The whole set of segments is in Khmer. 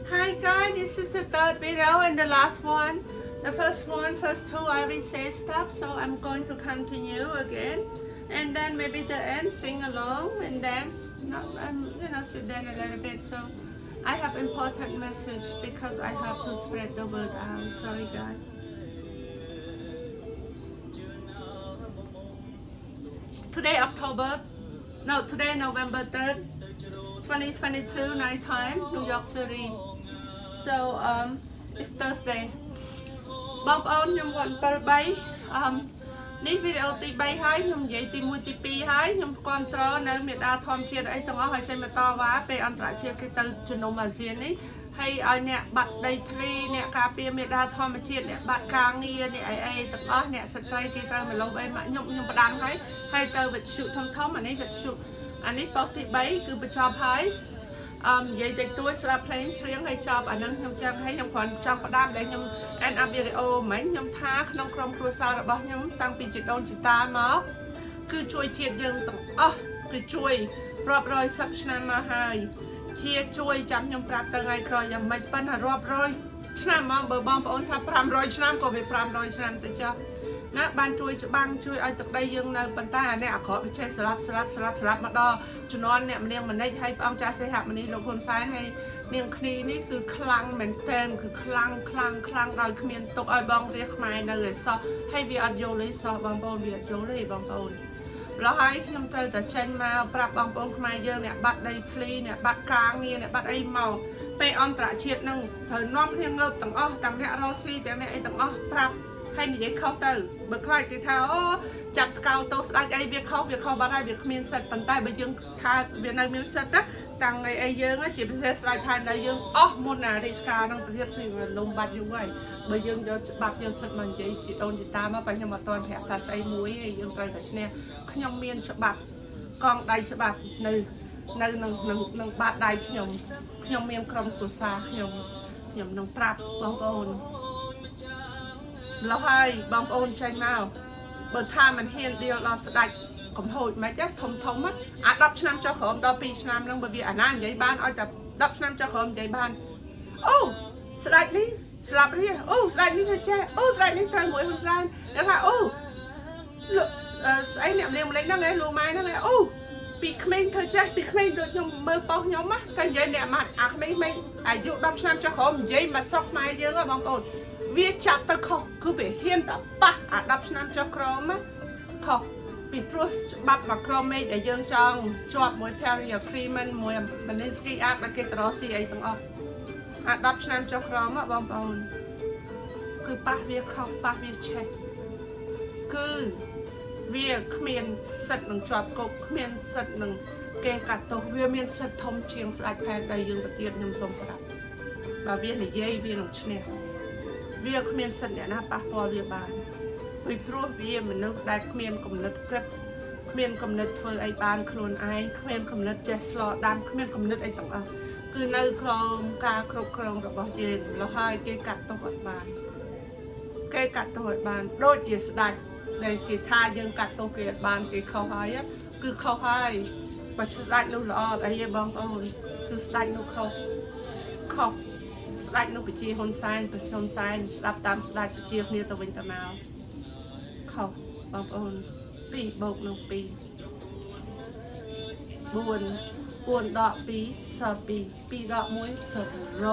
Hi guys, this is the third video and the last one. The first two I already say stuff, so I'm going to continue again. And then maybe the end, sing along and dance, sit down a little bit. So I have important message because I have to spread the word out. Sorry guys. Today November 3rd, 2022, night time, New York City. So it's Thursday. បងប្អូនខ្ញុំវត្ត7នេះវីដេអូទី3ហើយខ្ញុំនិយាយទី1ទី2ហើយខ្ញុំគ្រប់គ្រងនៅមេដាធម្មជាតិអីទាំងអស់ហើយចេញបន្តវ៉ាពេលអន្តរជាតិគេទៅជំនុំអាស៊ាននេះហើយឲ្យអ្នកបាត់ដីធ្លីអ្នកការពារមេដាធម្មជាតិអ្នកបាត់ការងារអ្នកអីទាំងអស់អ្នកស្ត្រីគេត្រូវមកលុបអីមកខ្ញុំផ្ដាំហើយទៅវិទ្យុធំអានេះវិទ្យុអានេះប៉ុស្តិ៍ទី3គឺបញ្ចប់ហើយនិយាយតិចតួចស្ដាប់ភ្លេងច្រៀងឲ្យចប់អានឹងខ្ញុំចឹងឲ្យខ្ញុំគ្រាន់ចង់ផ្ដាំដែលខ្ញុំអានអាវីដេអូមិញខ្ញុំថាក្នុងក្រុមគ្រួសាររបស់ខ្ញុំតាំងពីជីដូនជីតាមកគឺជួយជាតិយើងទាំងអស់គឺជួយរាប់រយសិបឆ្នាំមកហើយជាជួយចាំខ្ញុំប្រាប់ទៅថ្ងៃក្រោយយ៉ាងម៉េចប៉ុន្តែរាប់រយឆ្នាំមកបើបងប្អូនថា500ឆ្នាំក៏វា500ឆ្នាំទៅចុះណាបានជួយច្បាំងជួយឲ្យទឹកដីយើងនៅប៉ុន្តែអានេះអាក្រក់វាចេះស្លាប់មកដល់ជំនាន់អ្នកម្នាក់ម្នាក់ហើយព្រះអង្គចាស់សីហមុនីលោកហ៊ុនសែនហើយនាងគ្នានេះគឺខ្លាំងមែនទែនគឺខ្លាំងដោយគ្មានទុកឲ្យបងរាជខ្មែរនៅឯសោះហើយវាអត់យល់ទេសោះបងប្អូនវាអត់យល់ទេបងប្អូនម្ល៉េះហើយខ្ញុំត្រូវតែចេញមកប្រាប់បងប្អូនខ្មែរយើងអ្នកបាត់ដីធ្លីអ្នកបាត់ការងារអ្នកបាត់អីមកពេលអន្តរជាតិនឹងត្រូវនាំគ្នាងើបទាំងអស់ទាំងអ្នករស់ស៊ីទាំងអ្នកអីទាំងអស់ប្រាប់ហើយនិយាយខុសទៅបើខ្លាចគេថាអូចាប់ស្កោតោស្ដាច់អីវាខុសបាត់ហើយវាគ្មានសិទ្ធប៉ុន្តែបើយើងថាវានៅមានសិទ្ធណាតាំងអីយើងជាពិសេសស្រ័យផែនដីយើងអស់មុនអារាជការនឹងទៅទៀតគឺលំបាត់យូរហើយបើយើងយកច្បាប់យកសិទ្ធមកនិយាយជាដូនជាតាមកបើខ្ញុំអត់ទាន់ប្រាប់ថាស្អីមួយហើយយើងត្រូវតែឈ្នះខ្ញុំមានច្បាប់កងដៃច្បាប់នៅនឹងបាតដៃខ្ញុំមានក្រុមគ្រួសារខ្ញុំនឹងប្រាប់បងប្អូនម្ល៉េះហើយបងប្អូនចេញមកបើថាមិនហ៊ានដៀលដល់ស្ដាច់កំហូចមិនទេធំអា10ឆ្នាំចុះក្រោមដល់2ឆ្នាំហ្នឹងបើវាអាណានិយាយបានឲ្យតែ10ឆ្នាំចុះក្រោមនិយាយបានអូស្ដាច់នេះស្លាប់រីអូស្ដាច់នេះធ្វើចេះអូស្ដាច់នេះត្រូវមួយហ៊ុនសែនដល់ថាអូលោកស្អីអ្នកម្លេងហ្នឹងឯងលោកម៉ែហ្នឹងឯងអូពីក្មេងធ្វើចេះពីក្មេងដូចខ្ញុំមើលប៉ោះខ្ញុំណាតែនិយាយអ្នកម៉ាត់អាក្មេងអាយុ10ឆ្នាំចុះក្រោមនិយាយមកសុកខ្មែរយើងហ៎បងប្អូនវាចាប់ទៅខុសគឺវាហ៊ានតែប៉ះអា10ឆ្នាំចុះក្រោមណាខុសពីព្រោះច្បាប់មកក្រមមេដែលយើងចង់ជាប់មួយ Terry Agreement មួយ Magnitsky Act ដែលគេតរស៊ីអីទាំងអស់អា10ឆ្នាំចុះក្រោមបងប្អូនគឺប៉ះវាខុសប៉ះវាឆេះគឺវាគ្មានសិទ្ធិនឹងជាប់គុកគ្មានសិទ្ធិនឹងគេកាត់ទោសវាមានសិទ្ធិធំជាងស្ដេចផែនដីយើងទៅទៀតខ្ញុំសូមប្រាប់បើវានិយាយវានឹងឈ្នះវាគ្មានសិទ្ធិអ្នកណាប៉ះពាល់វាបានពីព្រោះវាមនុស្សដែលគ្មានគំនិតគិតគ្មានគំនិតធ្វើអីបានខ្លួនឯងគ្មានគំនិតចេះស្លដាំគ្មានគំនិតអីទាំងអស់គឺនៅក្នុងការគ្រប់គ្រងរបស់យើងរហូតគេកាត់ទោសអត់បានគេកាត់ទោសអត់បានដូចជាស្ដេចដែលគេថាយើងកាត់ទោសគេអត់បានគេខុសហើយគឺខុសហើយបើស្ដេចនោះល្អអីទេបងប្អូនគឺស្ដេចនោះខុសស្ដេចនោះប្រជាហ៊ុនសែនស្ដាប់តាមស្ដេចប្រជាគ្នាទៅវិញទៅមកខុសបងប្អូន2បូកនឹង2 4ដក2សល់2 2ដក1សល់0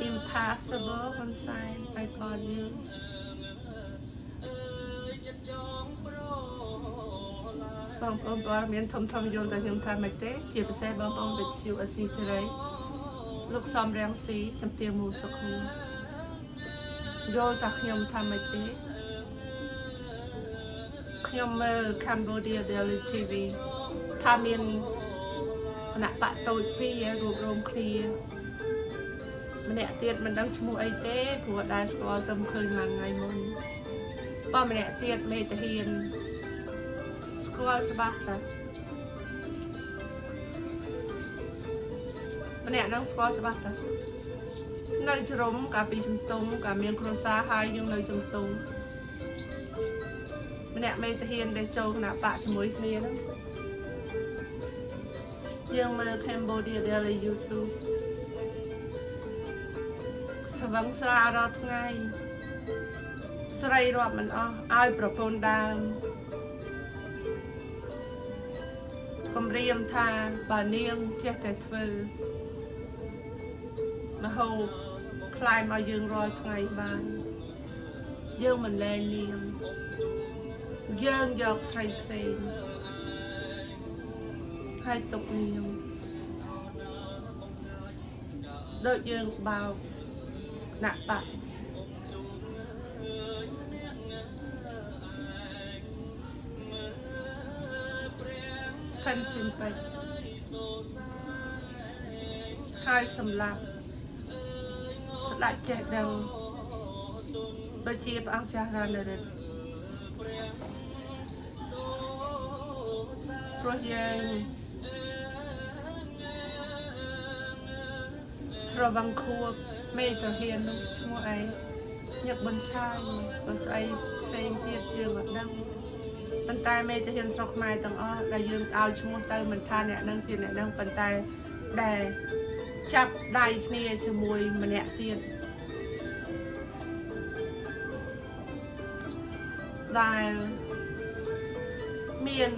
impossible ហ៊ុនសែន I call you បងប្អូនព័ត៌មានធំយល់តែខ្ញុំថាមិនទេជាពិសេសបងប្អូនវិទ្យុអស៊ីសេរីលោកសំរាំងស៊ីខ្ញុំទាមូសុខយល់តែខ្ញុំថាមិនទេខ្ញុំមើល Cambodia Daily TV ថាមានគណៈបកតូចពីររួបរមគ្នាម្នាក់ទៀតមិនដឹងឈ្មោះអីទេព្រោះដែរស្គាល់ទៅឃើញមួយថ្ងៃមុនបើម្នាក់ទៀតមេតាហ៊ានស្គាល់ច្បាស់តាម្នាក់នឹងស្គាល់ច្បាស់តានៅជ្រុំកាលពីជំទង់កាលមានគ្រួសារហើយយើងនៅជំទង់ម្នាក់មេតាហ៊ានដែលចូលគណៈបកជាមួយគ្នាហ្នឹង យើងមើល Cambodia Daily YouTube vắng xa ra ngay sợi rồi mình ai propon đam cầm riêng tha bà niêng chết cái thơ mà hầu khai mà dương rồi ngày bàn dương mình lên niềm dương giọt say xên hai tục niềm đợi dương bao nặng bạc khăn xin bạch hai sầm lạc lại chạy đầu đôi chia ăn cha ra đời rồi giờ rồi bằng khu mê tờ hiền chung ấy nhập bên trai rồi ấy xem tiết dương vật đăng bên tai mê tờ hiền sọc mai tầng o là dương ao chung tay mình tha nè nâng tiền nè nâng bên tai để chắp đai kia cho mùi mà nè tiền đài miền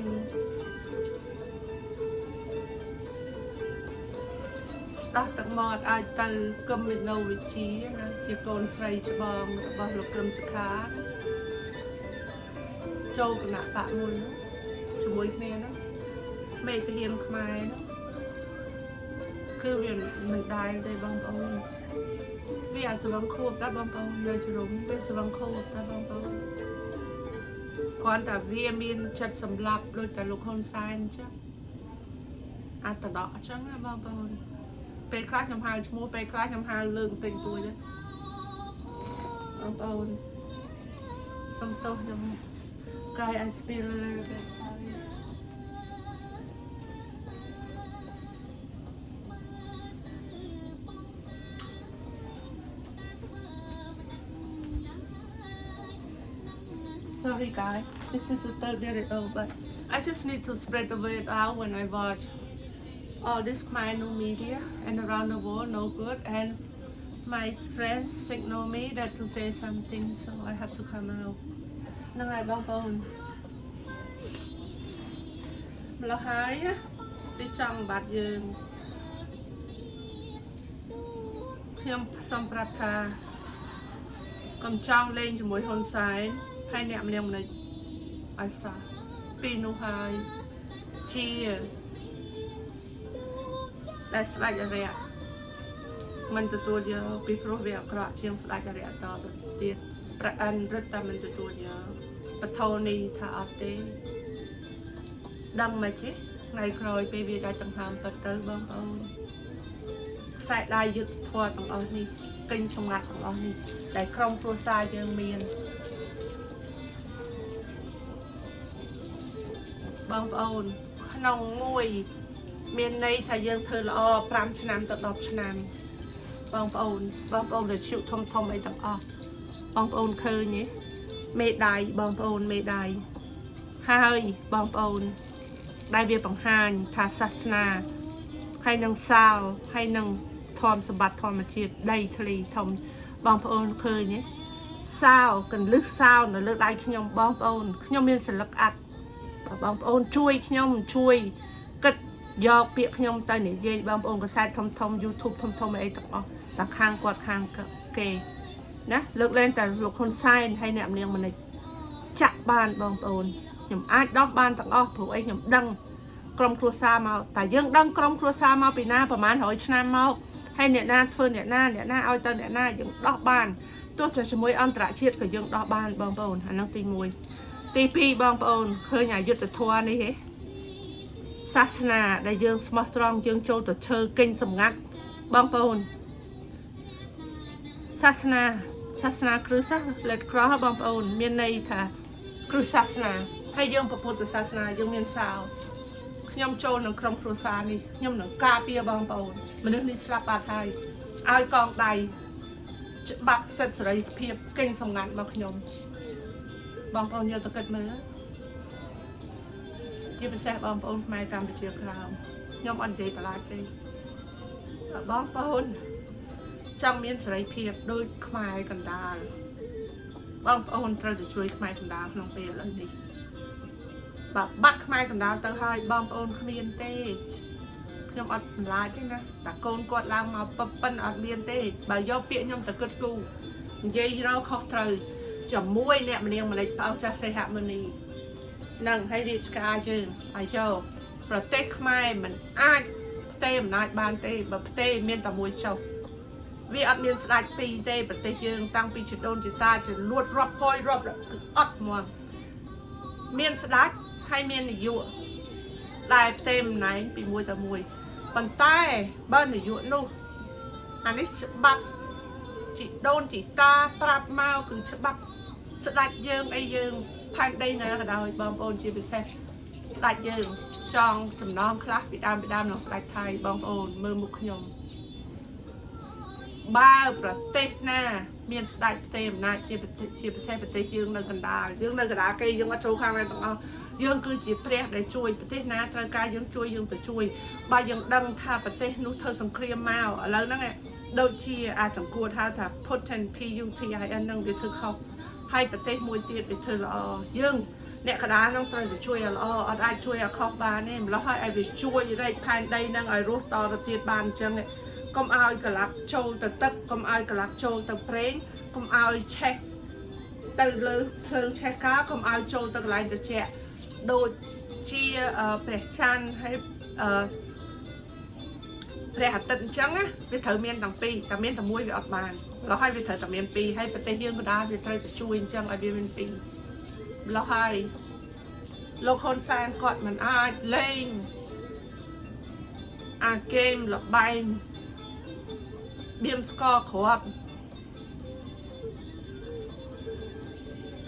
đó tận mọt ai từ cầm mình lâu vị trí chỉ còn xây cho bom bao lục cầm sự khá châu của nạ tạ luôn cho mùi kia đó mẹ thì hiền Khmer đó cứ việc mình đài đây bông bông vì ai sự bông khô ta bông bông nơi cho đúng vì sự bông khô ta bông bông còn ta vì miền chật sầm lạp đôi ta lục hôn sai chứ à ta đỏ chẳng là bông bông pe class nhầm hai mua pe class nhầm hai lương tiền tuổi đấy bông bông xong tôi nhầm cái anh spill lên cái sorry guys, this is the third day but I just need to spread the word out when I watch all this Khmer new media and around the world no good and my friends signal me that to say something so I have to come out. Nâng ai bông bông là hai á đi trong bát dương khiêm xong pratha cầm trong lên cho mỗi hôn sai hai nẹm liềm này ai sa pinu hai chiได้สไลด์อะไรอ่ะมันตัวเดียวปีโปรเวียกระเชียงสไลด์อะไรต่อติดประอันรัตตามันตัวเดียวปะทอนีท่าอัปเดตดังไหมเจ๊ไงคอยไปวีได้ต่างหากปัตเตอร์บางเอาใส่ได้ยึดทัวต่างเอานี่กินสงัดต่างเอานี่ได้ครองตัวทรายเยืองเมียนบางเอาขนมงวยเมียนในถ้ายังเธอละพรำชนามตดดชนามบางปอนเดือดชิวทมไอ้ต่างบางปอนเคยนี้เมดัยบางปอนเมดัยให้บางปอนได้เบียบังฮันทาศาสนาให้นางสาวให้นางทอมสมบัติทอมมาเชียดได้ทะเลทอมบางปอนเคยนี้สาวกันลึกสาวน่ะเลือกได้ขยมบางปอนขยมเมียนสลักอัดบางปอนช่วยขยมช่วยก็ยอกเปียกขยมตายเนี่ยเย่บางองค์ก็ใส่ทอมยูทูบทอมไอ้ต่างต่างข้างกวาดข้างเกย์นะเลิกเล่นแต่ลูกคนใส่ให้เนี่ยเลี้ยงมันเลยจักบ้านบางองค์หย่ำอาดดอกบ้านต่างผูกไอ้หย่ำดังกรมครัวซามาแต่ยังดังกรมครัวซามาปีหน้าประมาณ100 ឆ្នាំមកให้เนี่ยหน้าเฟิร์นเนี่ยหน้าเอาตอนเนี่ยหน้ายังดอกบ้านตัวจะสมุยอันตรายเชียดก็ยังดอกบ้านบางองค์หันน้องตีมวยตีพีบางองค์เคยหย่าหยุดแต่ทัวร์นี่เหรอศาสนาได้ยังสมัครตรองยังโจตเชอเก่งสมงัดบางปอนศาสนาคริสต์เล็ดคราบางปอนเมียนในค่ะคริสต์ศาสนาให้ยังพระพุทธศาสนายังเมียนสาวย่อมโจหนังครองครัวซานี่ย่อมหนังกาเปียบางปอนมันนึกนิสลาปาไทยอายกองใดบักเสร็จสลายเพียบเก่งสมงัดบางย่อมบางปอนยังตะกัดมือជាពិសេសបងប្អូនខ្មែរកម្ពុជាក្រោមខ្ញុំអត់និយាយបន្លាចទេបងប្អូន trong miền sấy phiệp đôi Khmer cần đà bom ôn trời để chui Khmer cần đà không về lời đi và bắt Khmer cần đà tới hai bom ôn miền tây nhom ọt lại thế nè ta côn quạt làm mà bập bần ọt miền tây bà do piện nhom ta cất cu dây rau khóc trời chấm muối nè mình mà lấy bao cha xây hạ mình đi nâng hay đi sky chứ ai choประเทศខ្មែរមិនអាចទេអំណាចបានទេបើប្រទេសមានតែមួយចុះវាអត់មានស្ដេចពីរទេប្រទេសយើងតាំងពីជីដូនជីតាចលួតរាប់ពយរាប់អត់ហ្មងមានស្ដេចហើយមាននាយកដែលប្រទេសម្នាក់ពីមួយតែមួយប៉ុន្តែបើនាយកនោះអានេះច្បាប់ជីដូនជីតាប្រាប់មកគឺច្បាប់ស្ដេចយើងអីយើងផែនដីណាក៏ដោយបងប្អូនជាពិសេសស្ដេចយើងចង់ចំណងខ្លះពីដើមក្នុងស្ដេចថៃបងប្អូនមើលមុខខ្ញុំបើប្រទេសណាមានស្ដេចផ្ទេរអំណាចជាពិសេសប្រទេសយើងនៅកណ្ដាលយើងនៅកណ្ដាលគេយើងអត់ចូលខាងណាទាំងអស់យើងគឺជាព្រះដែលជួយប្រទេសណាត្រូវការយើងជួយយើងទៅជួយបើយើងដឹងថាប្រទេសនោះធ្វើសង្គ្រាមមកឥឡូវហ្នឹងដូចជាអាចចង្កួតហៅថា Putin PUTIN នឹងវាធ្វើខុសហើយប្រទេសមួយទៀតវាធ្វើល្អយើងអ្នកកណ្ដាលហ្នឹងត្រូវតែជួយឲ្យល្អអត់អាចជួយឲ្យខុសបានទេម្ល៉េះហើយឲ្យវាជួយរែកផែនដីហ្នឹងឲ្យរស់តទៅទៀតបានអញ្ចឹងកុំឲ្យកលាប់ចូលទៅទឹកកុំឲ្យកលាប់ចូលទៅប្រេងកុំឲ្យឆេះទៅលើភ្លើងឆេះកាកុំឲ្យចូលទៅកន្លែងត្រជាក់ដូចជាព្រះច័ន្ទហើយព្រះអាទិត្យអញ្ចឹងណាវាត្រូវមានទាំងពីរតែមានតែមួយវាអត់បានម្ល៉េះហើយវាត្រូវតែមានពីរហើយប្រទេសយើងក៏ដែរវាត្រូវតែជួយអញ្ចឹងឲ្យវាមានពីរម្ល៉េះហើយលោកហ៊ុនសែនគាត់មិនអាចលេងអាហ្គេមលបែងបៀមស្ករគ្រាប់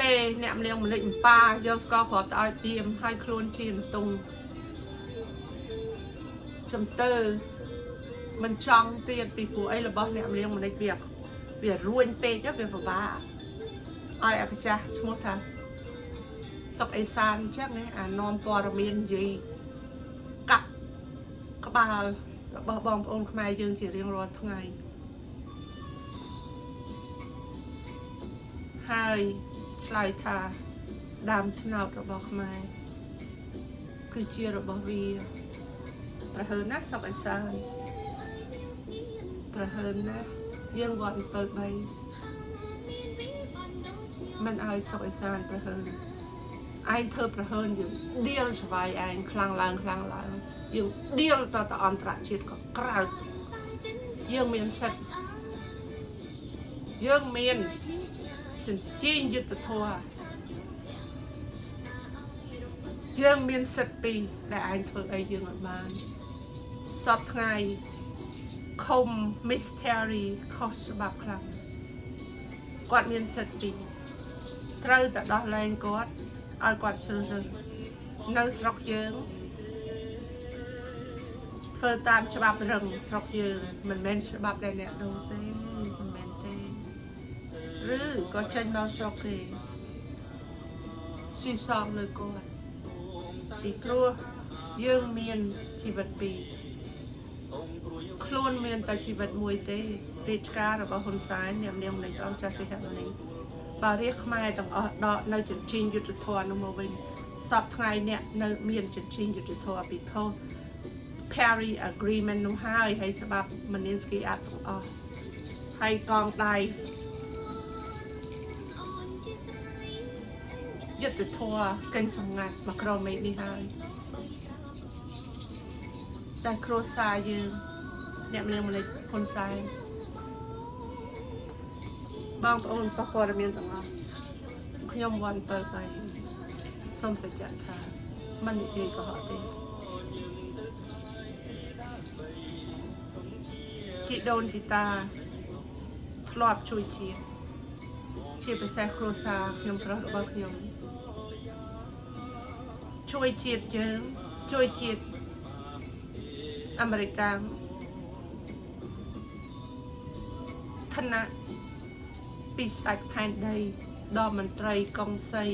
ពេលអ្នកម្លៀងម្លេចប៉ាយកស្ករគ្រាប់ទៅឲ្យបៀមឲ្យខ្លួនជាអន្ទង់ចំទៅមិនចង់ទៀតពីព្រោះអីរបស់អ្នកម្លៀងម្លេចវារួញពេកវាពិបាកឲ្យអាចាស់ឈ្មោះថាសុកអេសានអញ្ចឹងណាអានាំព័ត៌មាននិយាយកាប់ក្បាលរបស់បងប្អូនខ្មែរយើងជារៀងរាល់ថ្ងៃហើយឆ្លើយថាដើមថ្នោតរបស់ខ្មែរគឺជារបស់វាប្រហើនណាស់សុកអេសានប្រហើនណាស់យើងវត្ត7 3មិនឲ្យសុកអេសានប្រហើនឯងធ្វើប្រហើនយើងដៀលស្វាយឯងខ្លាំងឡើងយើងដៀលតអន្តរជាតិក៏ក្រៅយើងមានសិទ្ធិយើងមានចិញ្ចៀងយុទ្ធធម៌យើងមានសិទ្ធិពីរដែលឯងធ្វើអីយើងអត់បានសពថ្ងៃខុំ mystery ខុសច្បាប់ខ្លាំងគាត់មានសិទ្ធិពីរត្រូវតែដោះលែងគាត់ឲ្យគាត់ជ្រើសរើសនៅស្រុកយើងធ្វើតាមច្បាប់រឹងស្រុកយើងមិនមែនច្បាប់ដែលអ្នកដូរទេមិនមែនទេឬក៏ចេញមកស្រុកគេស៊ីសងលើគាត់ពីព្រោះយើងមានជីវិតពីរខ្លួនមានតែជីវិតមួយទេរាជការរបស់ហ៊ុនសែនអ្នកនាងនៃអង្គចាស់សិហមុនីបើរាជខ្មែរទាំងអស់ដកនៅជញ្ជីងយុទ្ធធម៌នោះមកវិញសពថ្ងៃអ្នកនៅមានជញ្ជីងយុទ្ធធម៌ពីផុស Paris Agreement នោះហើយច្បាប់ Magnitsky Act ទាំងអស់ហើយកងដៃយុទ្ធធម៌កេញសម្ងាត់មកក្រមេនេះហើយតែគ្រួសារយើងអ្នកម្លេះហ៊ុនសែនបងប្អូនប៉ះព័ត៌មានទាំងអស់ខ្ញុំវ៉ាន់7 3សូមសច្ចៈថាមិននិយាយកុហកទេជីដូនជីតាធ្លាប់ជួយជាតិជាពិសេសគ្រួសារខ្ញុំប្រុសរបស់ខ្ញុំជួយជាតិយើងជួយជាតិអាមេរិកកាំងឋានៈពីស្ដេចផែនដីដល់មន្ត្រីកុងសី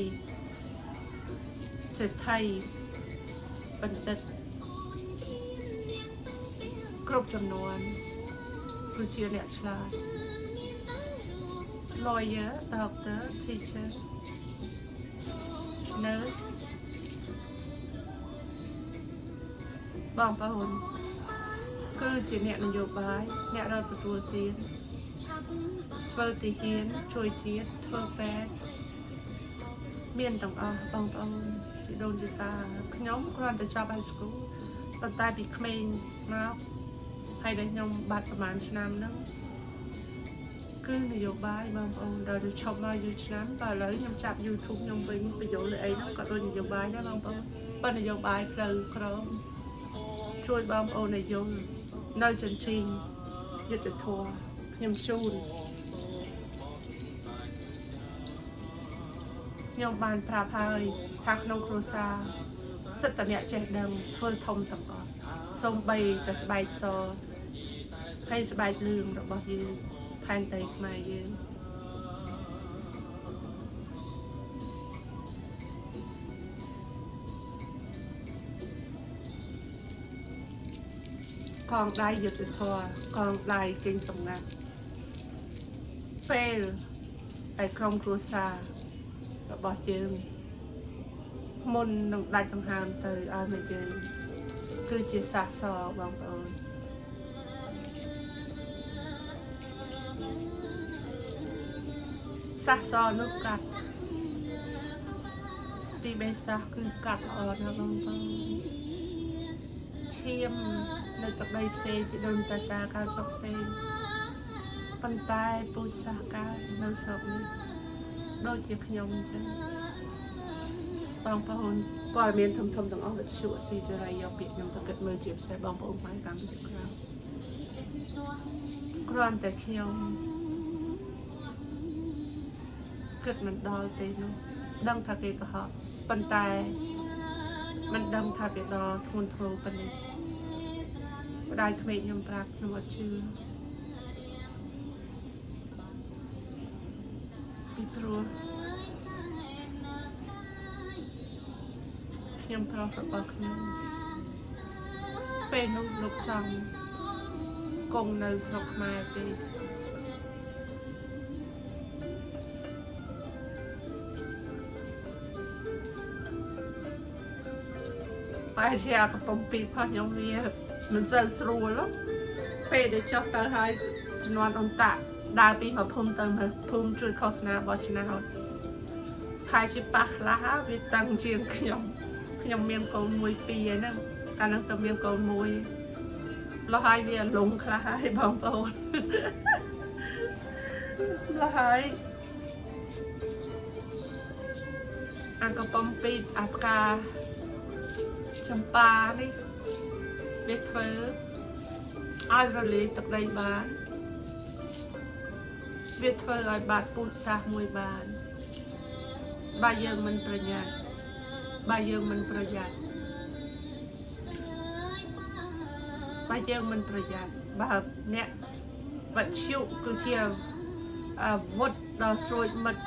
សេដ្ឋីបណ្ឌិតគ្រប់ចំនួន คือเชียร์เนี่ยฉลาด lawyer doctor teacher nurse บางประหลคือเชียร์เนี่ยนโยบายเนี่ยเราตัวเตียนเฟิร์ติเฮียนช่วยเชียร์เฟิร์แปดเมียนต่างอ่ะบางประหลจิโดนจิตาขยมกรอนแต่ชอบไฮสคูลตอนตายปีเขมรมาให้ได้ยมบัตรประมาณชนามนึงคือนโยบายบางองค์เราจะชอบมาอยู่ชนั้นแต่เลยยมจับยูทูบยมเป็นประโยชน์เลยนั่นก็โดนนโยบายนะบางองค์เป็นนโยบายคือครองช่วยบางองค์นโยบายในจนจริงยุติทัวร์ยมชูนยมบานพระพายทักนงครูซาสัตเนี่ยเจดังเฟิร์ทอมต่างทรงใบแต่สบายซอให้สบายลืมระบอบยืนทางใจมายืนกองได้หยุดทัวร์กองได้เก่งสมงัดเฟลไอครองครูซาระบอบยืนมนได้ต้องหามเตยเอามายืนคือจิตสะสอบางประการสะสอนุกัดปีเบซ่าคือกัดอ่อนนะบางประการเชี่ยมในตะไบเซจะโดนตาการสกเซปันตายปูสาการในศพนี้โดยเจียขยมจังบางประหลปล่อยเมียนทำต่างออกจากชั่วซีจะไรยอเปียกยำตะเกิดมือเจ็บใส่บางประหลไปตามที่คราวกรอนแต่ขยมเกิดมันดอลเตนดังทาเกกะฮะปันตายมันดังทาเกดอทุนโทปันนี้ได้ขมิ้นยำปลากนวัดชื่อปีตรัวยำพร้อมกับบักยำเป็นนุ่มลูกจังกงในสกมาเปไปเชียร์กับปมปีพายองเวียมันจะสรัวแล้วเปย์ได้จับตาให้จนวันองตะดาปีมาพุ่มเติมมาพุ่มจุดโฆษณาบอชนาหายจิปะละฮะวิตังเจียงขยมเมียนโกนมวยปีนั่นการนั่งตัวเมียนโกนมวยเราหายเวียนลงคลายบางโกนเราหายอันกระป๋อมปีอัดกาจำปานี่เวทเฟอร์ไอระลีตะไดบานเวทเฟอร์ไอบาดปูดซากมวยบานบาเยิงมันประหยัดบาเยิงมันประหยัดบาเยิงมันประหยัดบาเนี่ยบัดชิวคือเชียววดดาวสวยมัด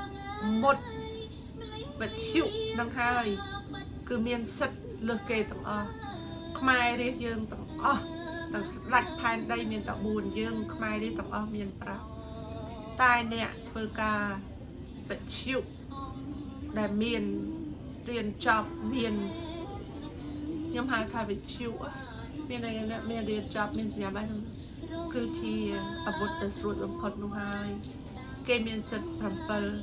หมดบัดชิวนังไฮคือเมียนสัตเลือกเกต่างอ้อขมายเรียกเยิงต่างอ้อต่างหลักภายในเมียนต่างบูนเยิงขมายเรียกต่างอ้อเมียนปราตายเนี่ยเทอกาบัดชิวแต่เมียนเรียนจอบเมียนยังหาทายไปชิวอ่ะเมียนอะไรเนี่ยเมียนเรียนจอบเมียนสัญญาบ้านคือที่อาวุธแต่สุดลงพอดนุ่งหายเกมเมียนสุดพรำเปอร์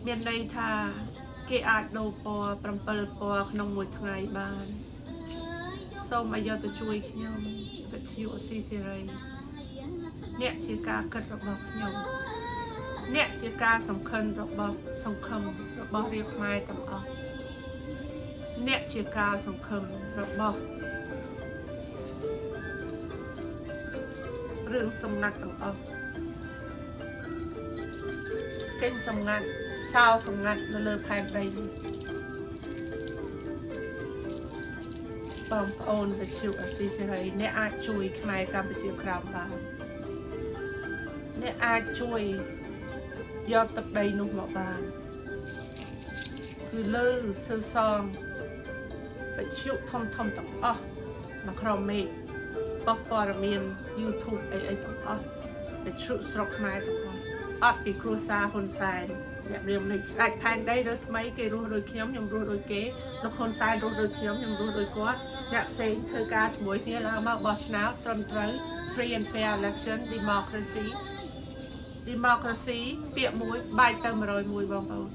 เมียนในท่าเกอาดโดปอพรำเปอร์ปอขนมมวยไทยบ้านส้มอายอตะช่วยขยมกับชิวซีซีไรเนี่ยชีกาเกิดระบอกขยมเนี่ยชีกาสำคัญระบอกสำคัญระบอกเรียกไม้ต่างออกเนี่ยชีกาสำคัญระบอกเรื่องสำนักต่างออกเก่งสำนักชาวสำนักมาเลยแทนไปปอมโอนไปชิวอาซีเฉยเนี่ยอาจช่วยขมายการไปเจียครามบ้านเนี่ยอาจช่วยยอดตักใดนุ่มหมอบานคือเลือเสื้อซองไปชิวทอมต่างอ้อมาครอมเมฆ បោះព័ត៌មាន YouTube អីទាំងអស់ទៅជ្រុកស្រុកខ្មែរទាំងអស់អត់ពីគ្រួសារហ៊ុនសែនអ្នករៀមនេះស្ដេចផែនដីឬថ្មីគេរស់ដូចខ្ញុំរស់ដូចគេលោកហ៊ុនសែនរស់ដូចខ្ញុំរស់ដូចគាត់អ្នកផ្សេងធ្វើការជាមួយគ្នាឡើងមកបោះឆ្នោតត្រឹមត្រូវ free and fair election democracy ពាក្យមួយបែកទៅ101បងប្អូន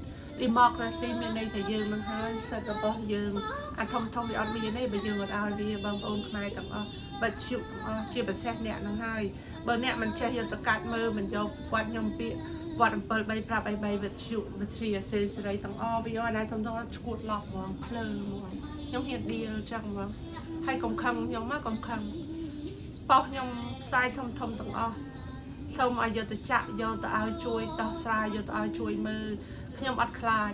democracy មានន័យថាយើងនឹងហើយសិទ្ធិរបស់យើងអាធំវាអត់មានទេបើយើងអត់ឲ្យវាបងប្អូនខ្មែរទាំងអស់បិទជុកទាំងអស់ជាពិសេសអ្នកនឹងហើយបើអ្នកមិនចេះយកទៅកាត់មើលមិនយកគាត់ខ្ញុំពាក្យគាត់7 3ប្រាប់អី3វិទ្យុវិទ្យាសេរីទាំងអស់វាអត់ណាធំឈួតឡប់ហ្មងភ្លើហ្មងខ្ញុំហ៊ានឌីលចឹងហ្មងហើយកុំខឹងខ្ញុំមកកុំខឹងបោះខ្ញុំផ្សាយធំទាំងអស់សូមឲ្យយកទៅចាក់យកទៅឲ្យជួយដោះស្រាយយកទៅឲ្យជួយមើលខ្ញុំអត់ខ្លាច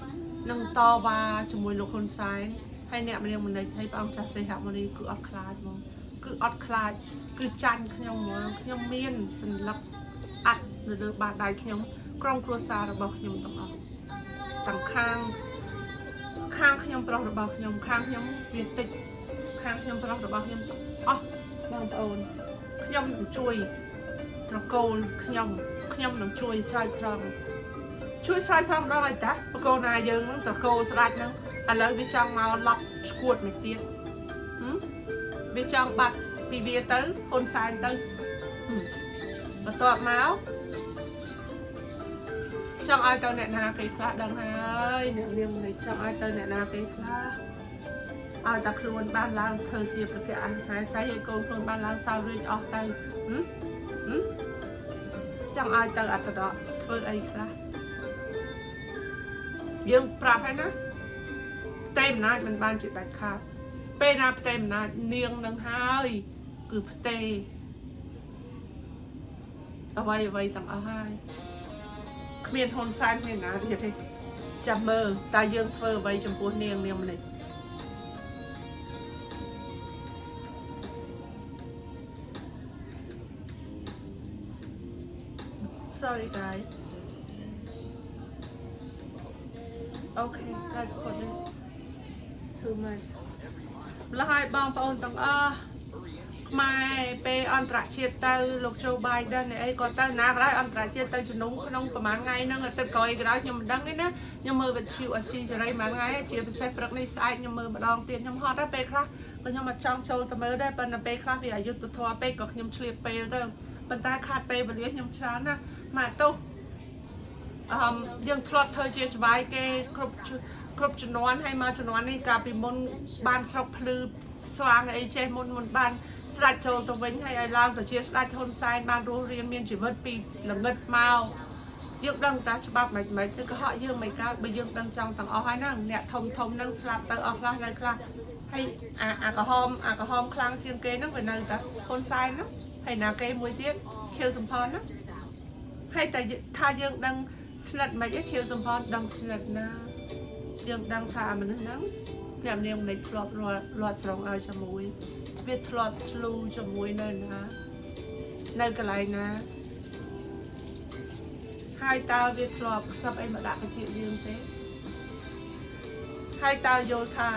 នឹងតវ៉ាជាមួយលោកហ៊ុនសែនហើយអ្នកម្នាក់ម្នាក់ឲ្យព្រះអង្គចាស់សីហមុនីគឺអត់ខ្លាចហ្មងគឺអត់ខ្លាចគឺចាញ់ខ្ញុំហ្មងខ្ញុំមានសន្លឹកអាត់នៅលើបាតដៃខ្ញុំក្រុមគ្រួសាររបស់ខ្ញុំទាំងអស់ទាំងខាងខ្ញុំប្រុសរបស់ខ្ញុំខាងខ្ញុំវាតិចខាងខ្ញុំប្រុសរបស់ខ្ញុំអស់បងប្អូនខ្ញុំនឹងជួយត្រកូលខ្ញុំនឹងជួយស្រោចស្រង់ដល់ឲ្យតាបកូនណាយើងនឹងត្រកូលស្ដាច់ហ្នឹងឥឡូវវាចង់មកឡប់ឈួតមួយទៀតវាចង់បាត់ពីវាទៅហ៊ុនសែនទៅបន្ទាប់មកចង់ឲ្យទៅអ្នកណាគេខ្លះដឹងហើយអ្នកនាងនេះចង់ឲ្យទៅអ្នកណាគេខ្លះឲ្យតែខ្លួនបានឡើងធ្វើជាប្រតិអន្តរស្័យឲ្យកូនខ្លួនបានឡើងសោយរួចអស់ទៅចង់ឲ្យទៅអត្តដកធ្វើអីខ្លះយើងប្រាប់ហើយណាផ្ទៃអំណាចមិនបានជាដាច់ខាតពេលណាផ្ទៃអំណាចនាងនឹងហើយគឺផ្ទៃអ្វីទាំងអស់ហើយគ្មានហ៊ុនសែនគ្មានណាទៀតទេចាំមើលតើយើងធ្វើអ្វីចំពោះនាងម្នាក់ Sorry guys Okay that's good too much ម្ល៉េះឲ្យបងប្អូនទាំងអស់ខ្មែរពេលអន្តរជាតិទៅលោកโจ Biden អីគាត់ទៅណាក៏ដោយអន្តរជាតិទៅជំនុំក្នុងប្រហែលថ្ងៃហ្នឹងទៅក្រោយក្រោយខ្ញុំមិនដឹងទេណាខ្ញុំមើលវិទ្យុអស៊ីសេរីមួយថ្ងៃជាពិសេសព្រឹកនេះស្អែកខ្ញុំមើលម្ដងទៀតខ្ញុំហត់ដែរពេលខ្លះក៏ខ្ញុំអត់ចង់ចូលទៅមើលដែរប៉ុន្តែពេលខ្លះវាអយុត្តិធម៌ពេកក៏ខ្ញុំឆ្លៀតពេលទៅប៉ុន្តែខាតពេលវេលាខ្ញុំច្រើនណាស់មកទោះយើងធ្លាប់ធ្វើជាច្បាយគេគ្រប់ជំនាន់ហើយមកជំនាន់នេះកាលពីមុនបានស្រុកភ្លឺស្វាងអីចេះមុនបានស្ដេចចូលទៅវិញហើយឲ្យឡើងទៅជាស្ដេចហ៊ុនសែនបានរស់រៀនមានជីវិតពីល្ងិតមកយើងដឹងតាច្បាប់មិនទៅកុហកយើងមិនកើតបើយើងដឹងចង់ទាំងអស់ហើយហ្នឹងអ្នកធំហ្នឹងស្លាប់ទៅអស់ខ្លះនៅខ្លះហើយអាក្រហមខ្លាំងជាងគេហ្នឹងវានៅតែហ៊ុនសែនហ្នឹងហើយណាគេមួយទៀតខៀវសំផនហ្នឹងហើយតែថាយើងដឹងស្និទ្ធមិនអីខៀវសំផនដឹងស្និទ្ធណាយើងដឹងថាមនុស្សហ្នឹងអ្នកនាងមិនធ្លាប់លាត់ស្រងឲ្យជាមួយវាធ្លាប់ស្លូជាមួយនៅណានៅកន្លែងណាហើយតើវាធ្លាប់ខ្សឹបអីមកដាក់បញ្ជាយើងទេហើយតើយល់ថា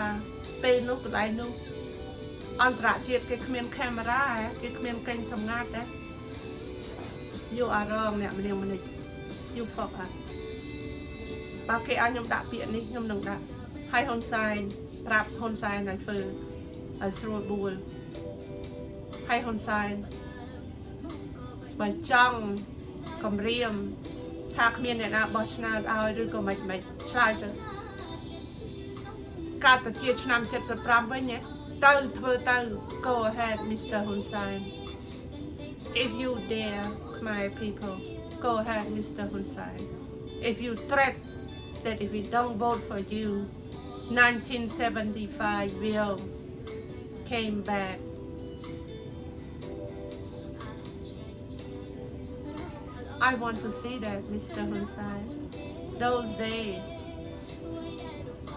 ពេលនោះកន្លែងនោះអន្តរជាតិគេគ្មានកាមេរ៉ាគេគ្មានកេញសម្ងាត់ទេយកអារងអ្នកម្នាក់you fuck up បើគេឲ្យខ្ញុំដាក់ពាក្យនេះខ្ញុំនឹងដាក់ហើយហ៊ុនសែនប្រាប់ហ៊ុនសែនឲ្យធ្វើឲ្យស្រួលបួលហើយហ៊ុនសែនបើចង់គម្រាមថាគ្មានអ្នកណាបោះឆ្នោតឲ្យឬក៏មិនឆ្លើយទៅកាលទៅជាឆ្នាំ75វិញទៅធ្វើទៅ go ahead Mr. Hun Sen if you dare Khmer people go ahead Mr. Hun Sen if you threat that if we don't vote for you 1975 will came back I want to see that Mr. Hun Sen those days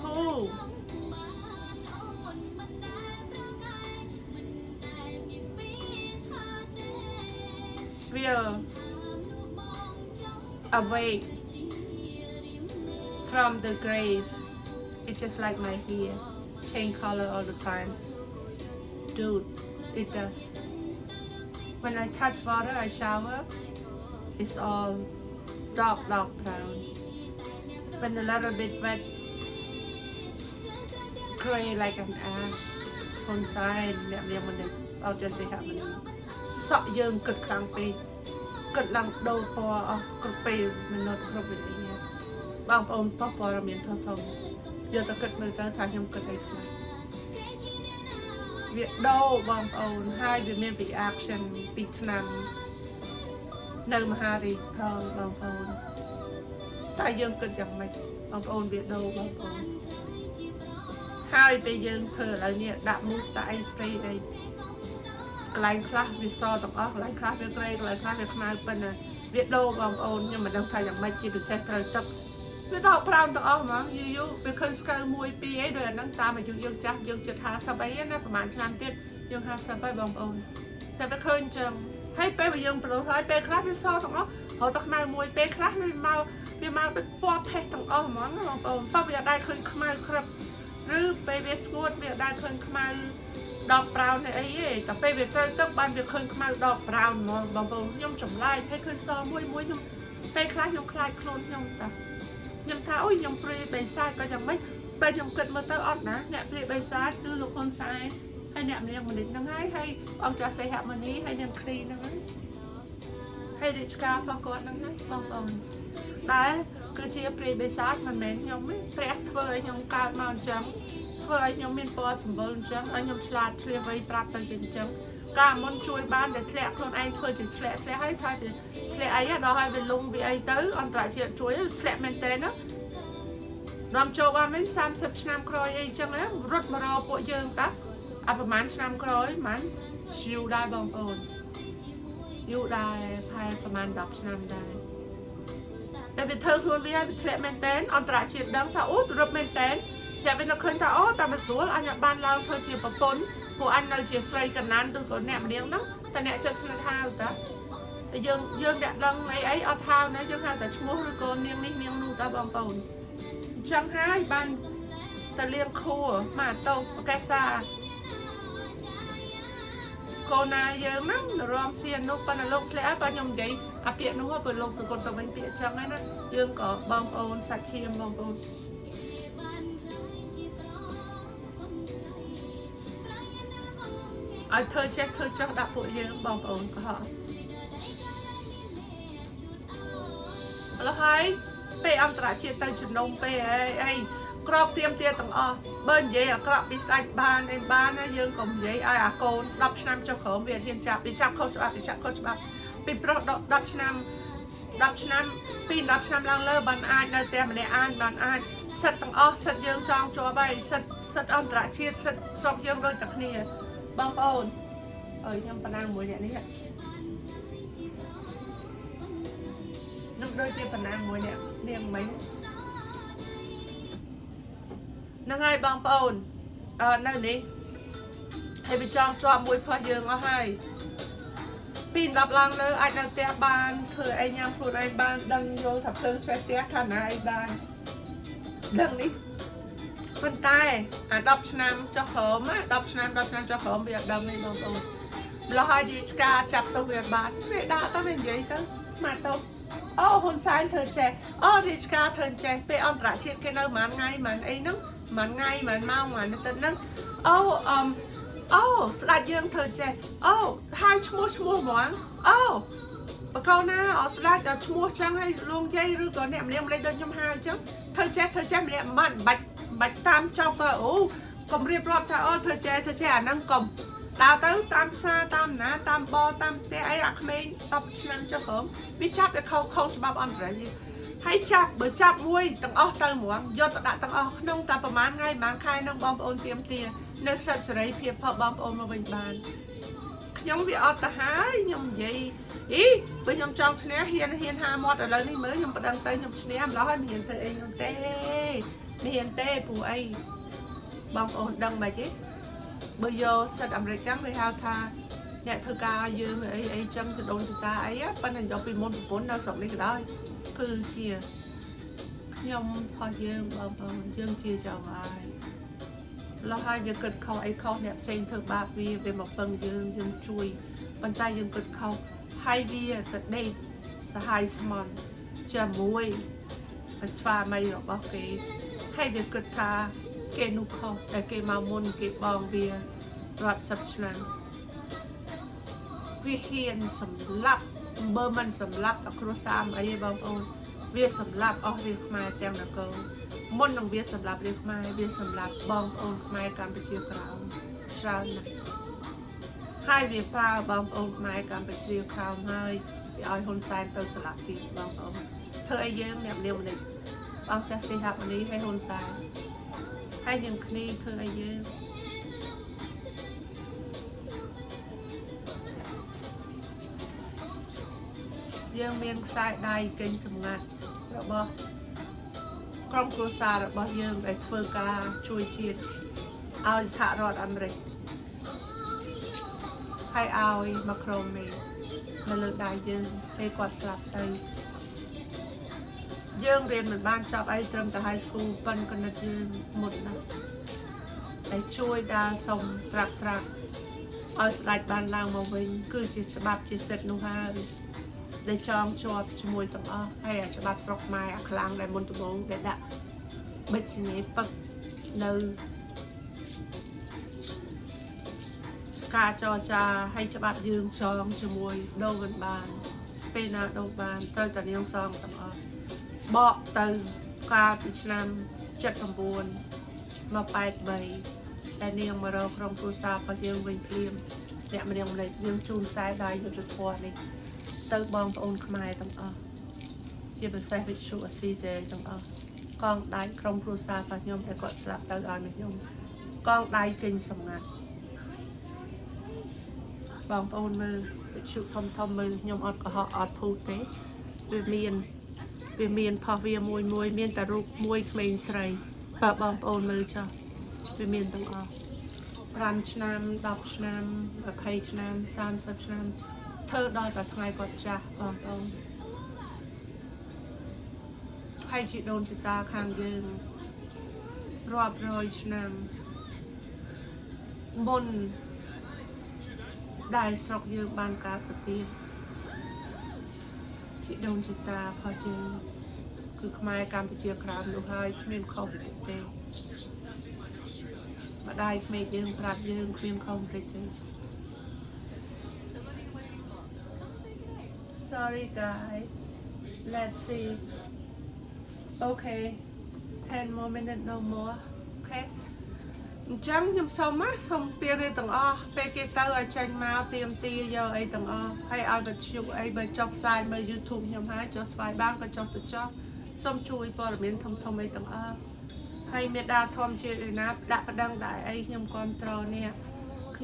who will awake from the grave. It's just like my hair, change color all the time. Dude, it does. when I touch water I shower it's all dark brown when a little bit wet gray like an ash คนซ้ายเนี่ยเรียกมันเลยเอาจะสิครับมันสะยืงกึดครั้งปีกึดลังโดพอกึดปีมันนดครบอย่างนี้บางองค์พอเราเมียนทองเดี๋ยวตะกึดมือตาทางยำกึดได้ค่ะเวียดโดบางองค์ให้เวียดเมียนปีแอคชั่นปีขนมในมหารีทองบางองค์ตายยืงกึดอย่างไรบางองค์เวียดโดบางองค์ให้ไปยืงเธอแล้วเนี่ยดับมูสตาไอสเปรย์ได้กลายคลาสวิซอต้องออกกลายคลาสเป็นเกรย์กลายคลาสเป็นขนาดเป็นเวียดโดบางองค์ยังมันต้องทำอย่างไรจีเป็นเซตเตอร์จับไม่ต้องพราวต้องออกมั้งยูเป็นคนสกายมวยปีไอ้เดือนนั่งตามมาอยู่ยังจับยังจะทาสบายนะประมาณชามเตี้ยยังหาสบายบางองค์ใช่ไปเคยจังให้ไปยังโปรไฟล์ไปคลาสวิซอต้องออกเขาต้องมามวยไปคลาสไม่มาเป็นปอบเพชรต้องออกมั้งบางองค์ป้าอยากได้คนขมายครับหรือไปเวสกูดอยากได้คนขมายดอกเปล่าในไอ้เย่แต่ไปเวทเตอร์ตั้งบ้านเวทคนขมายดอกเปล่าหมอบางองค์ย่อมจำไล่ให้คนซ้อมมวยย่อมไปคลาสย่อมคลายโคลนย่อมแต่ยังท้าโอ้ยยังปรีใบซ้ายก็ยังไม่ไปยังเกิดมาเตอร์ออดนะเนี่ยปรีใบซ้ายคือลูกคนซ้ายให้เนี่ยมันยังมันดิ้นนั่งให้เอาจะใส่หับมันนี้ให้ยังคลีนั่งให้ดิชกาพอกอดนั่งบางองค์ได้คือเชียปรีใบซ้ายมันเหม็นยังไม่แปรเทยยังการนอนจังเทยยังมีปอสมบูรณ์จังยังฉลาดเฉลี่ยไว้ปรับตัวจริงจังการมันช่วยบ้านเด็กแหลกคนไอ้เธอจะแหลกให้ทายจะแหลกไอ้เราให้เป็นลุงวิไอเตอร์อันตรายเชียช่วยแหลกเมนเทนนะนำโจว่าไม่30 ชนามครอยไอ้จังแล้วรถมารอปวดเยิงตักประมาณชนามครอยมันอยู่ได้บางคนอยู่ได้ภายประมาณ10 ชนามได้แต่เป็นเธอคือเรียกแหลกเมนเทนอันตรายเชียดังถ้าโอ้รถเมนเทนจะเป็นนักเคยถ้าโอ้แต่มันสวยอันนี้บ้านเราเธอเชียปปนผู้อันเราจะใส่กันนั้นดูก่อนแหนมเลี้ยงเนาะแต่แหนจะสลัดเท้าแต่ยังแดดดังไอ้เอาเท้านะยังหาแต่ชั่วโมงหรือก่อนเลี้ยงนี่เลี้ยงนู่ตาบางปนจังให้บ้านแต่เลี้ยงคู่มาโตแกซาโกนาเยอะมั้งรอมเซียนนกปนโลกแล้วปนยมใหญ่อาเปียนุ่งว่าเปิดลงสกุลตะวันเสียจังไงนะยังก็บางปนสัตว์เชียมบางปนเธอเช็คเธอจังดับปวดเยอะบางองค์ก็แล้วให้ไปอันตรายเชียร์ตั้งจุดนมไปไอ้กรอบเตรียมต่างเบิ้ลเย่กรอบดิสไอบ้านในบ้านนะยังกลมเย่ไอ้โกนดับชนามเจ้าของเวียนเทียนจับไปจับเขาจับไปจับเขาจับไปปลดดับชนามปีนดับชนามลังเลอบันอายในแต่มันในอายบันอายสัตว์ต่างสัตว์ยังจองจัวใบสัตว์อันตรายเชียร์สัตว์สอบยังโดยจากนี่บางคนยังปนางมวยเนี่ยนึกโดยที่ปนางมวยเนี่ยเรียงไหมนั่งไงบางคนนั่นนี่ให้ไปจองจอมมวยพอเยอะมาให้ปีนดับลังเลยไอ้นังเตะบานคือไอ้ยังพูดไอ้บานดังโยถับเติมใช้เตะขนาดไอ้บานดังนี้คนใต้ดับชนามเจ้าของดับชนามเจ้าของเบียดดังในบางคนเราให้ดิสกาจับตัวเบียดบานเวลาก็เป็นอย่างนี้ตั้งมาตัวคนซ้ายเธอแจดิสกาเธอแจไปอันตรายเชียร์แค่นั้นมันไงมันไอ้นั่งมันไงมันเมามันนั่นนั่งสลัดยังเธอแจให้ชั่วหมอนปะเขาหน้าสลัดจะชั่วจังให้ลงใจหรือก่อนเนี่ยมันเลี้ยงอะไรเดินยำหายจังเธอแจมันเนี่ยมันบัดตามจองตัวกลมเรียบร้อยเธอแจนั่งกลมดาวเต้ตามซาตามนะตามบอตามเตะไอ้เขมรตบชนะเจ้าของวิจับไปเขาฉบับอันตรายให้จับเบอร์จับมวยตั้งเติมหมวงยอดตัดตั้งน้องตามประมาณไงบางใครน้องบอมโอนเตรียมเตียเนื้อสัตว์ไรเพียบพอบอมโอนมาเป็นบานยังวิออตหายยังใหญ่ไปยังจองชนะเฮียนหามอดอะไรนี่เมื่อยังประดังเตยยังชนะแล้วให้เมียนเธอเองยังเต้เมียนเต้ผู้ไอ้บอมโอนดังไปจีbây giờ sẽ làm lại trắng với hao tha nhẹ thơ ca dương ấy chân thì đồn thì ta ấy á bên này do bị môn bốn đau sống đi cái đó cứ chia nhomพอdương dương chia chào ai เราให้ยังเกิดเขาไอ้เขาเนี่ยเซ็งเธอบาวีเป็นมาเปิงยังช่วยบรรจัยยังเกิดเขาให้วีจะได้สหายสมอนจะมวยเป็นสฟาไม่หรอกว่าเกให้เวียเกิดทาเกนุเขาแต่เกมามุนเกบองเวียรอดสับชนะวิเฮียนสำลับเบอร์มันสำลับตะครุซามไอ้บางองเวียสำลับออกเรียกมาแจ้งนะเกลมนต้องเวียสำลับเรียกมาเวียสำลับบางองมาการไปเชียร์กราวชาวนะให้เวียพาบางองมาการไปเชียร์กราวให้เอาคนใส่เติมสลับทีบางองเธอไอ้เยิ้มแบบเดียวเลยบางจะเสียหักวันนี้ให้คนใส่ให้ยังคลีเธอไอ้เยิ้มยังเมียนสายได้เก่งสมัครระบกรมครูซาระบยังไปเฟอร์กาช่วยชีดเอาสหรัฐอเมริกให้เอามาโครเมมาเลิกได้ยังให้กวาดสลับไปยังเรียนเหมือนบ้านชอบไอ้เติมแต่ไฮสคูลปันกันนะยังหมดนะไอ้ช่วยดาสมตรักเอาสไลด์บ้านล่างมาวิ่งคือจิตสบับจิตเสร็จนุ่งผ้าได้จองชอบช่วยต้องให้ฉบับสกไม้คลางได้มนตุบงได้ดะบัดนี้ปักเดินกาจอจาให้ฉบับยืมจองช่วยโดนบานเป็นนาโดนบานเติมแต่ยังซองต้องเบาเติมกาพิชนำจัดสมบูรณ์มาไปใบแต่เนียงมาเราครองครูซาปะยังวิ่งเลียมเนี่ยมันยังเลยยังจูนสายได้อยู่จุดพอนี่เติมบองปนขมายต้องที่เป็นแซ่บชูซีเจต้องกองได้ครองครูซาปะยมแต่กดสลับเติมอันยมกองได้กินสมงานบองปนมือชูทอมมือยมอดก็หอดพูดเต้เวียนพอเวียมวยเมียนแต่รูปมวยเมนใส่ปะบองปนมือจ้ะเมียนต้องรันชนามดอกชนามไข่ชนาม30 ชนามเธอดอยแต่ไงก็จะบองปนให้จิตโดนจิตตาคางยืนรอบรอยชนามบนได้สกยืนบานกาปฏิจิตโดนจิตตาพอยืนคือขมายการไปเจียครามดูให้เมียนเข้าไปเตะมาได้เมย์ยืนปราดยืนเมียนเข้าไปเตะ Sorry guys let's see okay 10 more minutes no more okay จังยังสมัครสมเปียร์ต่างไปเก็บตัวใจมาเตรียมตีเยอะไอ้ต่างให้เอาไปชิวไอ้ไปจอบสายมา YouTube ยังให้จอบสายบ้างก็จอบตัวจอบส้มช่วยปอร์เมนทำไอ้ต่างให้เมดาทอมเชียร์นะดักประดังได้ไอ้ยังคอนโทรลเนี่ย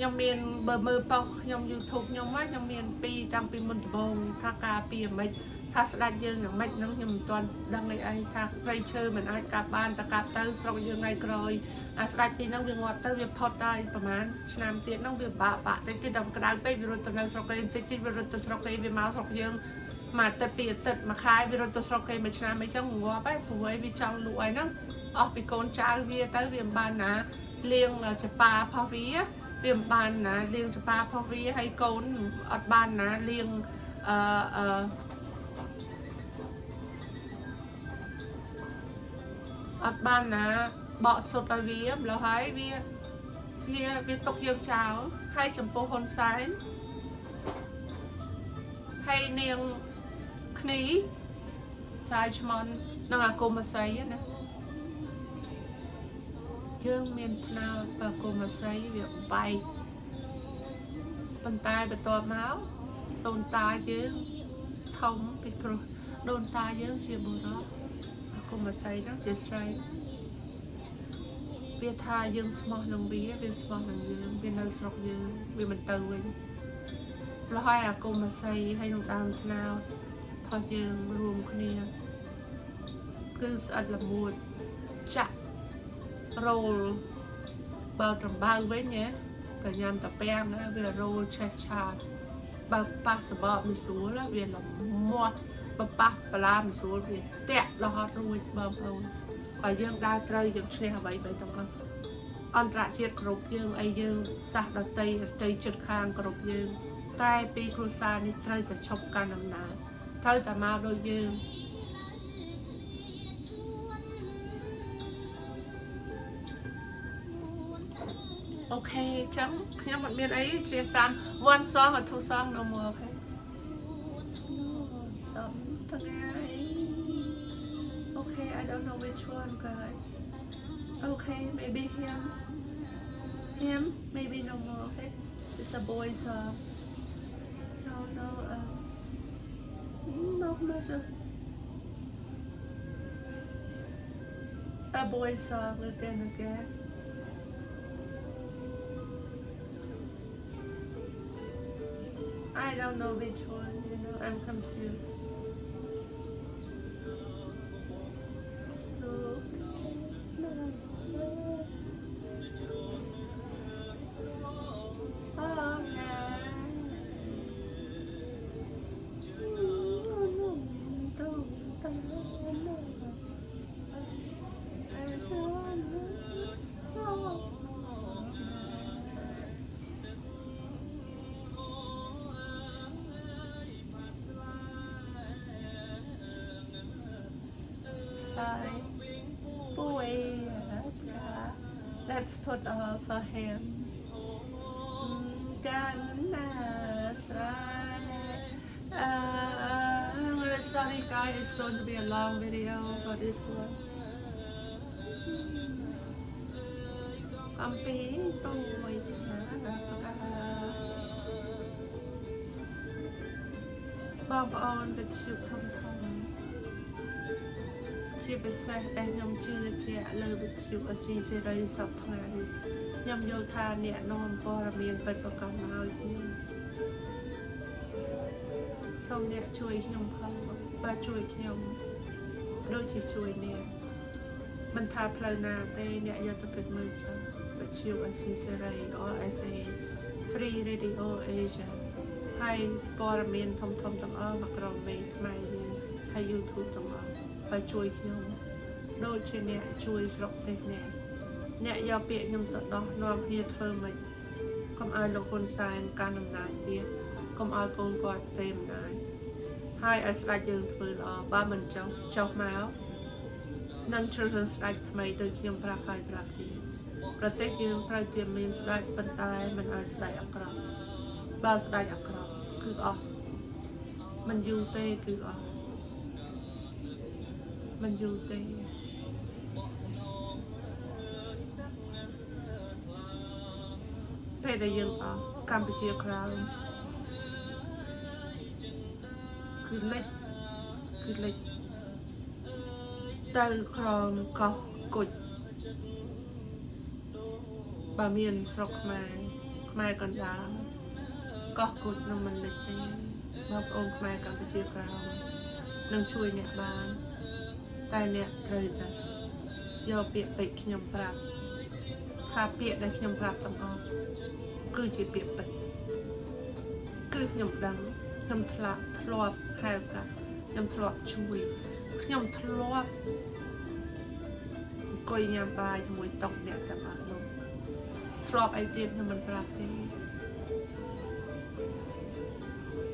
ยังมีเบอร์มือเปล่ายังยูทูบยังไม่ยังมีปีจังปีมันบงถ้ากาปีไม่ถ้าสลัดยืนอย่างไม่นั่งยังตอนดังไอ้ถ้าใครเชื่อเหมือนไอ้กาบ้านตะกาเตอร์สองยืนไงกรอยสลัดปีนั่งเวียงวัดเตอร์เวียงพอดได้ประมาณชนามเตี้ยนั่งเวียงบะแต่ที่ดำกระดานไปวิรุตนั้นสองเลยที่วิรุตสองเลยเวียงมาสองยืนมาแต่ปีตัดมาคายวิรุตสองเลยมาชนามไม่จังหัวไปผัววิจังรวยนั่งออกไปโกนจ้าเวียเตอร์เวียงบ้านนะเลี้ยงจะปลาพอเวียเลี้ยงบ้านนะเลี้ยงจะปลาพอเวียให้โกนอดบ้านนะเลี้ยงอดบ้านนะเบาสดไปเวียแล้วให้เวียตกเยี่ยมเช้าให้จำปาคนซ้ายให้เนียงคณีสายชมอนนางอาโกมาใส่นะยังเมียนนาปาโกมาใส่เวียไปปันตายไปตัวเมาโดนตายเยอะทองปิดโปรโดนตายเยอะเชียบุระอาโกมาใส่นั่งเจสไรเวียทายังสมองนังเวียสมองนังยืนเวียนสกยืนเวียมันเตยแล้วให้อาโกมาใส่ให้ลงดาวทนาวพอยืนรวมคนนี้คืออัดละมุดจะโรลบาตรบ้าไว้เนี่ยแต่ยามตะแป้งนะเวลาโรลชาบาปะสบมีสูแล้วเวลามัวบาปะปลามีสูเวลแตะเราหอดรวยบาเอาไปยังได้เตยยังเชี่ยไว้ไปตรงนั้น អន្តរជាតិគ្រប់យើងអីយើងសាសដតីជិតខាងគ្រប់យើងតែពីគ្រួសារនេះត្រូវតែឈប់កាន់អំណាចត្រូវតែមកដូចយើងអូខេចឹងខ្ញុំមិនមានអីជៀបតាម one song or two song no more អូខេសំថ្ងៃអូខេ I don't know which one guys okay maybe him maybe no more okay it's a boy song no matter a boy song again I don't know which one, you know, I'm confused. Let's put off for him. I'm really sorry guys, it's going to be a long video for this one. I'm being boy. Bob on with you come. ជាពិសេសដែលខ្ញុំជឿជាក់លើវិទ្យុអស៊ីសេរីសពថ្ងៃខ្ញុំយល់ថាអ្នកនាំព័ត៌មានពិតប្រាកដមកឲ្យខ្ញុំសូមអ្នកជួយខ្ញុំផងបាទជួយខ្ញុំដូចជាជួយអ្នកមិនថាផ្លូវណាទេអ្នកយកទៅគិតមើលចុះវិទ្យុអស៊ីសេរី RFA Free Radio Asia ហើយព័ត៌មានធំទាំងអស់មកក្រុមមេខ្មែរយើងហើយ YouTube ទាំងអស់ហើយជួយខ្ញុំដូចជាអ្នកជួយស្រុកទេសអ្នកយកពាក្យខ្ញុំទៅដោះនាំគ្នាធ្វើមិនកុំឲ្យលោកហ៊ុនសែនកាន់អំណាចទៀតកុំឲ្យកូនគាត់ផ្ទេរអំណាចហើយឲ្យស្ដេចយើងធ្វើល្អបើមិនចុះមកនឹងជ្រើសរើសស្ដេចថ្មីដូចខ្ញុំប្រាប់ហើយប្រាប់ទៀតប្រទេសយើងត្រូវជាមានស្ដេចប៉ុន្តែមិនឲ្យស្ដេចអាក្រក់បើស្ដេចអាក្រក់គឺអស់មិនយូរទេគឺអស់មិនយូរទេពេលដែលយើងអស់កម្ពុជាក្រោមគឺលិចទៅក្រោមកោះគុជបើមានស្រុកខ្មែរកណ្ដាលកោះគុជនឹងមិនលិចទេបងប្អូនខ្មែរកម្ពុជាក្រោមនឹងជួយអ្នកបានតែអ្នកត្រូវតែយកពាក្យពេចន៍ខ្ញុំប្រាប់ថាពាក្យដែលខ្ញុំប្រាប់ទាំងអស់គឺជាពាក្យពិតគឺខ្ញុំដឹងខ្ញុំធ្លាប់ហៅកាត់ខ្ញុំធ្លាប់ជួយខ្ញុំធ្លាប់អង្គុយញ៉ាំបាយជាមួយតុកអ្នកទាំងអស់នោះធ្លាប់អីទៀតខ្ញុំមិនប្រាប់ទេ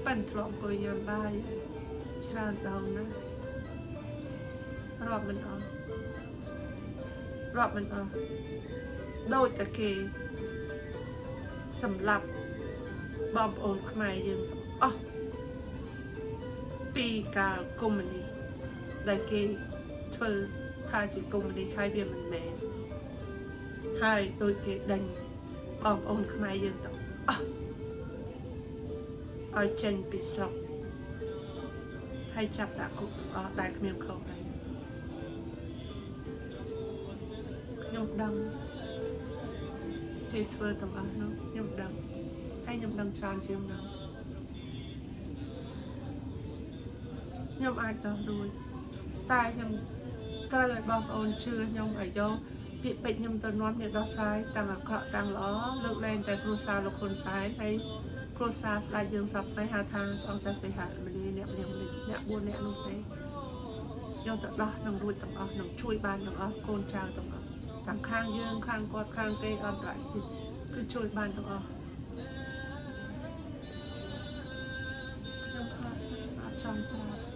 ប៉ិនធ្លាប់អង្គុយញ៉ាំបាយច្រើនដងណាស់រាប់មិនអស់ដូចតែគេសម្លាប់បងប្អូនខ្មែរយើងអស់ពីកាលកុម្មុយនីសដែលគេធ្វើថាជាកុម្មុយនីសហើយវាមិនមែនហើយដូចគេដេញបងប្អូនខ្មែរយើងទៅអស់ឲ្យចេញពីស្រុកហើយចាប់ដាក់គុកទាំងអស់ដែលគ្មានខុសអីខ្ញុំដឹងគេធ្វើទាំងអស់នោះខ្ញុំដឹងហើយខ្ញុំដឹងច្រើនជាងនោះខ្ញុំអាចដោះរួចតែខ្ញុំត្រូវឲ្យបងប្អូនជឿខ្ញុំឲ្យយកពាក្យពេចន៍ខ្ញុំទៅនាំអ្នកដោះស្រាយទាំងអាក្រក់ទាំងល្អលើកលែងតែគ្រួសារលោកហ៊ុនសែនហើយគ្រួសារស្ដេចយើងសពថ្ងៃហៅថាអង្គចាស់សេហាមនីអ្នក4នាក់នោះទេយកទៅដោះនឹងរួចទាំងអស់នឹងជួយបានទាំងអស់កូនចៅទាំងអស់ ទាំងខាងយើងខាងគាត់ខាងគេអន្តរជាតិគឺជួយបានទាំងអស់ខ្ញុំអត់ចង់ប្រាប់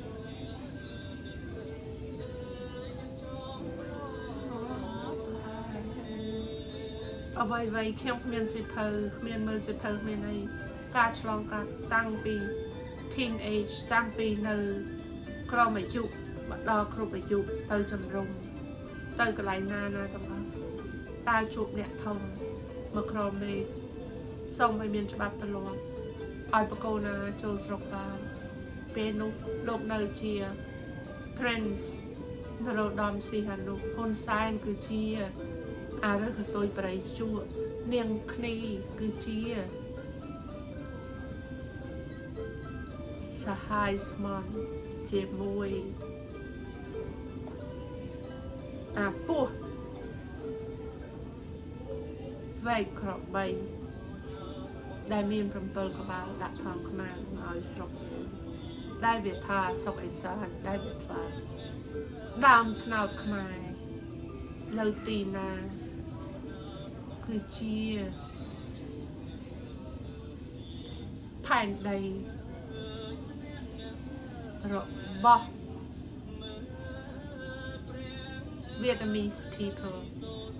អ្វីខ្ញុំគ្មានសិភៅគ្មានមើលសិភៅគ្មានអីការឆ្លងកាត់តាំងពី teenage តាំងពីនៅក្រមអាយុមកដល់គ្រប់អាយុទៅជំរុំទៅកន្លែងណាទាំងអស់តើជួបអ្នកធំមកក្រមមេសូមឲ្យមានច្បាប់ទម្លាប់ឲ្យបកូនណាចូលស្រុកបានពេលនោះលោកនៅជា Prince នរោត្តមសីហនុហ៊ុនសែនគឺជាអារើកតុយប្រៃជួនាងគ្នាគឺជាសហហាយស្មន់ជាមួយអាពោះវែកក្របីដែលមាន7ក្បាលដាក់ថងខ្មែរមកឲ្យស្រុកដែលវាថាសុកអេសានដែលវាថាដើមថ្នោតខ្មែរនៅទីណាគឺជាផែនដីរបស់ Vietnamese people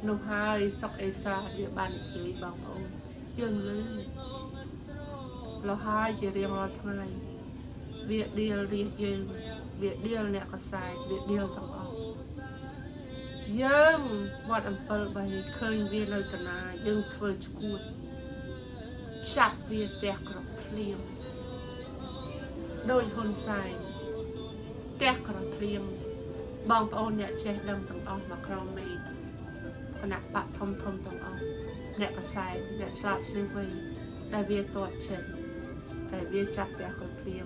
នោះហើយសុកអេសាវាបាននិយាយបងប្អូនយើងលឺលោហើយជារៀងរាល់ថ្ងៃវាដៀលរាជយើងវាដៀលអ្នកកសែតវាដៀលទាំងអស់យើងវត្តអំពិលបីឃើញវានៅតាណាយើងធ្វើឈួតចាប់វាផ្ទះក្រភ្លៀងដោយហ៊ុនសែនផ្ទះក្រភ្លៀងបងប្អូនអ្នកចេះដឹងទាំងអស់មកក្រមមេគណៈបកធំទាំងអស់អ្នកកសែតអ្នកឆ្លាតឆ្លៀវវៃដែលវាទាត់ចេញតែវាចាប់ផ្ទះក្រភ្លៀង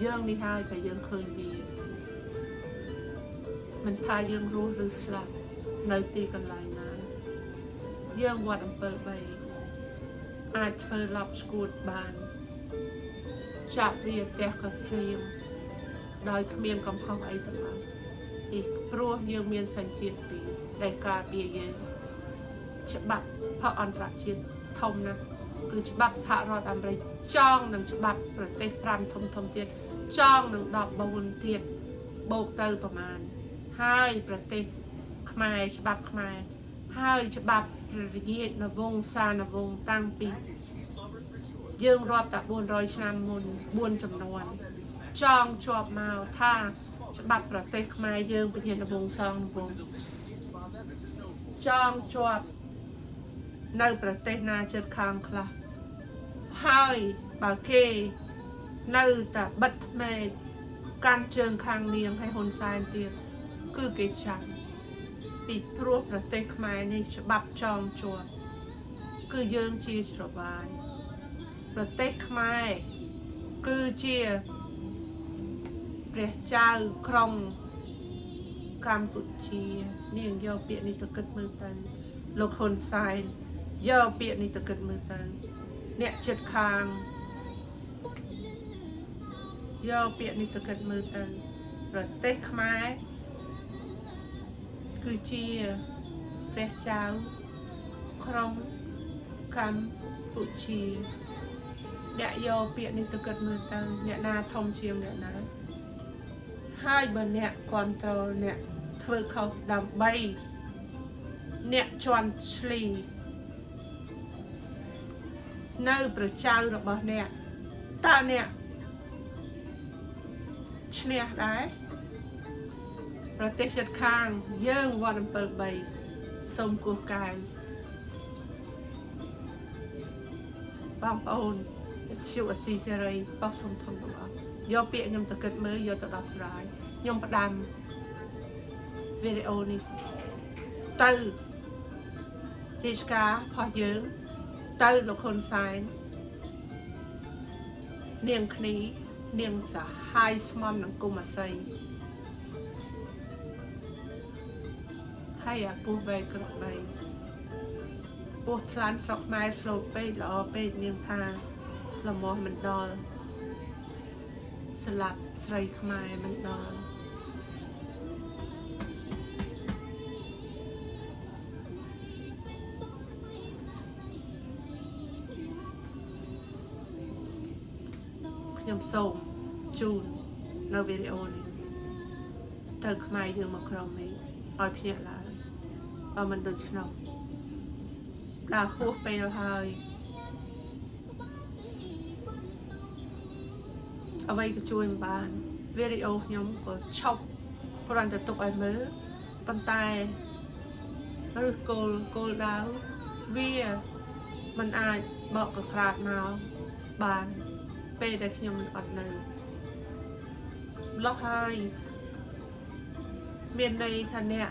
យើងនេះហើយតែយើងឃើញវាមិនថាយើងរស់ឬស្លាប់នៅទីកន្លែងណាយើងវត្តអំពិលបីអាចធ្វើឡប់ស្គួតបានចាប់វាផ្ទះក្រភ្លៀងដោយគ្មានកំហុសអីទាំងអស់ពីព្រោះយើងមានសញ្ជាតិពីរដែលការពារយើងច្បាប់ផកអន្តរជាតិធំណាស់គឺច្បាប់សហរដ្ឋអាមេរិកចងនឹងច្បាប់ប្រទេស5ធំទៀតចងនឹង14ទៀតបូកទៅប្រមាណហើយប្រទេសខ្មែរច្បាប់ខ្មែរហើយច្បាប់ព្រះរាជានវង្សានវង្សតាំងពីយើងរាប់តែ400ឆ្នាំមុន4ចំនួនចងជាប់មកថាច្បាប់ប្រទេសខ្មែរយើងពញានវង្សានវង្សចងជាប់នៅប្រទេសណាជិតខាងខ្លះហើយបើគេនៅតែបិទភ្នែកកាន់ជើងខាងនាងឲ្យហ៊ុនសែនទៀតគឺគេចាំពីព្រោះប្រទេសខ្មែរនេះច្បាប់ចងជាប់គឺយើងជាច្រវាយប្រទេសខ្មែរគឺជាព្រះចៅក្រុងកម្ពុជានាងយកពាក្យនេះទៅគិតមើលទៅលោកហ៊ុនសែនយកពាក្យនេះទៅគិតមើលទៅអ្នកចិត្តខាងយកពាក្យនេះទៅគិតមើលទៅប្រទេសខ្មែរគឺជាព្រះចៅក្រុងកម្ពុជាអ្នកយកពាក្យនេះទៅគិតមើលទៅអ្នកណាធំជាងអ្នកណាហើយបើអ្នកគ្រប់គ្រងអ្នកធ្វើខុសដើម្បីអ្នកជន់ឈ្លីនៅប្រជារបស់អ្នកតើអ្នកឈ្នះដែរប្រទេសជិតខាងយើងវត្តអំពិល3សូមគោះកែវបងប្អូនជួអស៊ីសេរីបោះធំទាំងអស់យកពាក្យខ្ញុំទៅគិតមើលយកទៅដោះស្រាយខ្ញុំផ្ដាំវីដេអូនេះទៅរាជការរបស់យើងទៅលោកហ៊ុនសែននាងគ្នានាងសហហាយស្មន់នឹងគុំអាស័យហើយអាពោះវែកក្របីពោះថ្លាន់ស្រុកខ្មែរស្លូតពេកល្អពេកនាងថាល្មោះមិនដល់ស្លាប់ស្រីខ្មែរមិនដល់ ខ្ញុំសូមជូននៅវីដេអូនេះទៅខ្មែរយើងមកក្រុមនេះឲ្យភ្ញាក់ឡើងបើមិនដូច្នោះដើរហួសពេលហើយអ្វីក៏ជួយមិនបានវីដេអូខ្ញុំក៏ឈប់គ្រាន់តែទុកឲ្យមើលប៉ុន្តែឬគោលដៅវាមិនអាចបកកក្រាតមកបានពេលដែលខ្ញុំអត់នៅឡោះហើយមានន័យថាអ្នក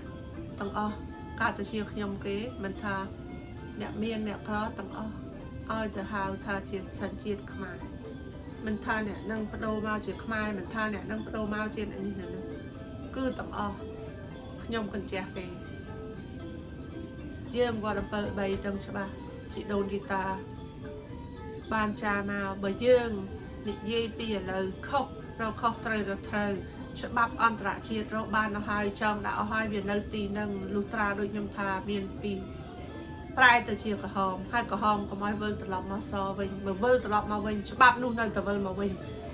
ទាំងអស់កើតទៅជាខ្ញុំគេមិនថាអ្នកមានអ្នកក្រទាំងអស់ឲ្យទៅហៅថាជាសញ្ជាតិខ្មែរមិនថាអ្នកនឹងបដូរមកជាខ្មែរមិនថាអ្នកនឹងបដូរមកជានេះនោះគឺទាំងអស់ខ្ញុំកញ្ជះគេយើងវត្ត7 3ដឹងច្បាស់ជីដូនជីតាបានចាមកបើយើងនិយាយពីឥឡូវខុសត្រូវច្បាប់អន្តរជាតិរកបានទៅហើយចង់ដាក់ឲ្យហើយវានៅទីនឹងលុះត្រាដូចខ្ញុំថាមានពីប្រែទៅជាក្រហមហើយក្រហមកុំឲ្យវិលត្រឡប់មកសវិញបើវិលត្រឡប់មកវិញច្បាប់នោះនៅតែវិលមកវិញ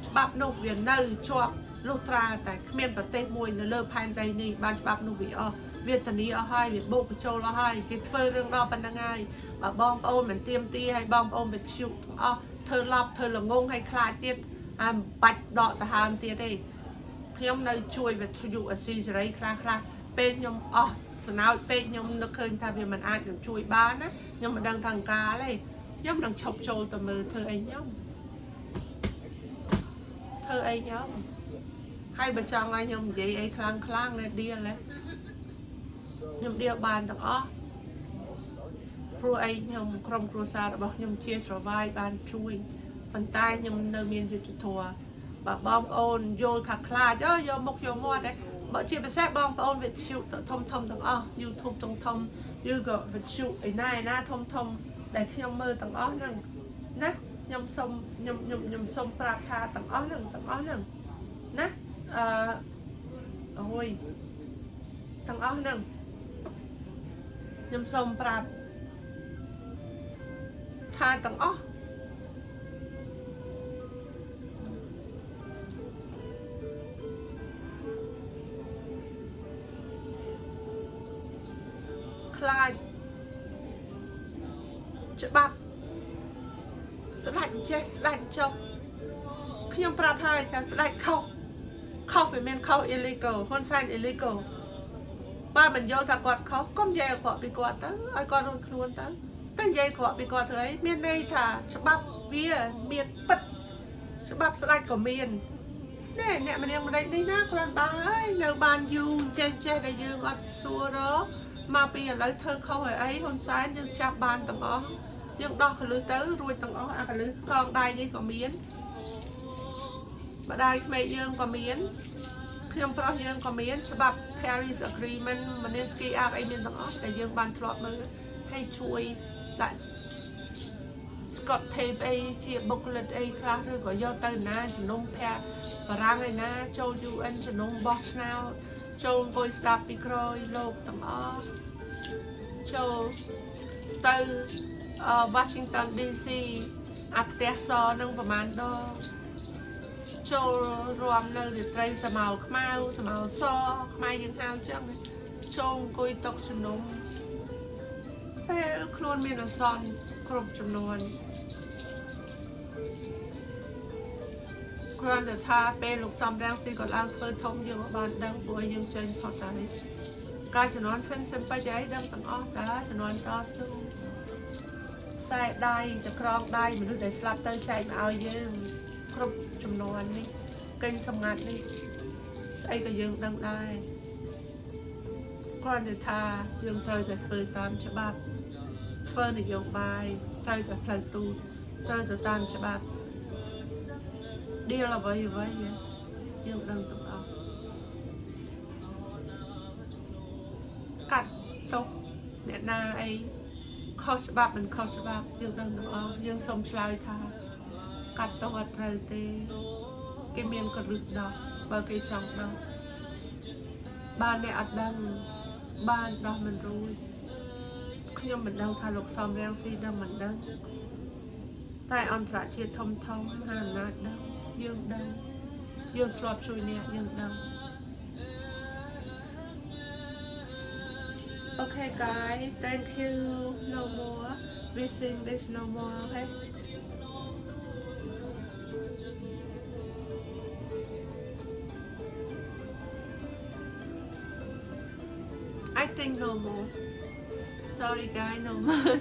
ច្បាប់នោះវានៅជាប់លុះត្រាតែគ្មានប្រទេសមួយនៅលើផែនដីនេះបានច្បាប់នោះវាអស់វាធានាអស់ហើយវាបូកបញ្ចូលអស់ហើយគេធ្វើរឿងដល់ប៉ុណ្្នឹងហើយបើបងប្អូនមិនទៀមទីហើយបងប្អូនវិទ្យុទាំងអស់ធ្វើឡប់ធ្វើល្ងងហើយខ្លាចទៀតអាមិនបាច់ដកដង្ហើមទៀតទេខ្ញុំនៅជួយវិទ្យុអស៊ីសេរីខ្លះពេលខ្ញុំអស់ស្នោចពេកខ្ញុំនឹកឃើញថាវាមិនអាចនឹងជួយបានណាខ្ញុំមិនដឹងថាអង្ការទេខ្ញុំនឹងឈប់ចូលទៅមើលធ្វើអីខ្ញុំហើយបើចង់ឲ្យខ្ញុំនិយាយអីខ្លាំងណាស់ឌៀលខ្ញុំឌៀលបានទាំងអស់ព្រោះអីខ្ញុំក្រុមគ្រួសាររបស់ខ្ញុំជាស្រវាយបានជួយប៉ុន្តែខ្ញុំនៅមានយុទ្ធធម៌បើបងប្អូនយល់ថាខ្លាចយកមុខយកមាត់ដែរបើជាពិសេសបងប្អូនវិទ្យុធំទាំងអស់ YouTube ធំឬក៏វិទ្យុឯណាធំដែលខ្ញុំមើលទាំងអស់ហ្នឹងណាខ្ញុំសូមប្រាប់ថាទាំងអស់ហ្នឹងណាអូយទាំងអស់ហ្នឹងខ្ញុំសូមប្រាប់ថាទាំងអស់ខ្លាចច្បាប់ស្ដាច់ចេះស្ដាច់ចុះខ្ញុំប្រាប់ហើយថាស្ដាច់ខុសវាមានខុស illegal ហ៊ុនសែន illegal បើមិនយល់ថាគាត់ខុសកុំនិយាយអក្រក់ពីគាត់ទៅឲ្យគាត់រួចខ្លួនទៅតែនិយាយអក្រក់ពីគាត់ធ្វើអីមានន័យថាច្បាប់វាមានពិតច្បាប់ស្ដាច់ក៏មានអ្នកម្នាក់ម្ដេចនេះណាគ្រាន់បើហើយនៅបានយូរចេះតែយើងអត់សួរមកពីឥឡូវធ្វើខុសឲ្យអីហ៊ុនសែនយើងចាប់បានទាំងអស់យើងដោះកលឹះទៅរួចទាំងអស់អាកលឹះកងដៃនេះក៏មានម្ដាយក្មេកយើងក៏មានខ្ញុំប្រុសយើងក៏មានច្បាប់ Paris Agreement មនីស្គីអាអីមានទាំងអស់តែយើងបានធ្លាប់មើលឲ្យជួយដាក់ Scott tape អីជាបុគ្គលិកអីខ្លះឬក៏យកទៅណាជំនុំភ័ក្របារាំងឯណាចូល UN ជំនុំបោះឆ្នោតចូលអង្គុយស្ដាប់ពីក្រោយលោកទាំងអស់ចូលទៅ Washington DC អាផ្ទះសនឹងប្រហែលដងចូលរួមនៅរាត្រីសមោខ្មៅសមោសខ្មែរយើងហៅចឹងចូលអង្គុយតុជំនុំពេលខ្លួនមានអសន្នគ្រប់ចំនួនគ្រាន់តែថាពេលលោកសំរាំងស៊ីក៏ឡើងធ្វើធំយើងក៏បានដឹងព្រោះយើងចេញផុតហើយការជំនាន់ Fan Sympathy អីដឹងទាំងអស់តាជំនាន់តស៊ូខ្សែដៃចក្រងដៃមនុស្សដែលស្លាប់ទៅចែកមកឲ្យយើងគ្រប់ចំនួននេះកេញសម្ងាត់នេះស្អីក៏យើងដឹងដែរគ្រាន់តែថាយើងត្រូវតែធ្វើតាមច្បាប់ធ្វើនយោបាយត្រូវតែផ្លូវទូតត្រូវទៅតាមច្បាប់ឌីលអ្វីយើងដឹងទាំងអស់កាត់ទុកអ្នកណាអីខុសច្បាប់មិនខុសច្បាប់យើងដឹងទាំងអស់យើងសូមឆ្លើយថាកាត់ទុកអត់ត្រូវទេគេមានកលឹះដោះបើគេចង់ដោះបានអ្នកអត់ដឹងបានដោះមិនរួចខ្ញុំមិនដឹងថាលោកសំរាំងស៊ីដឹងមិនដឹង តែអន្តរជាតិធំធំហាអំណាចដឹងយើងដឹងយើងធ្លាប់ជួយអ្នកយើងដឹង Okay guys thank you no more wishing this no more okay I think no more sorry guys no more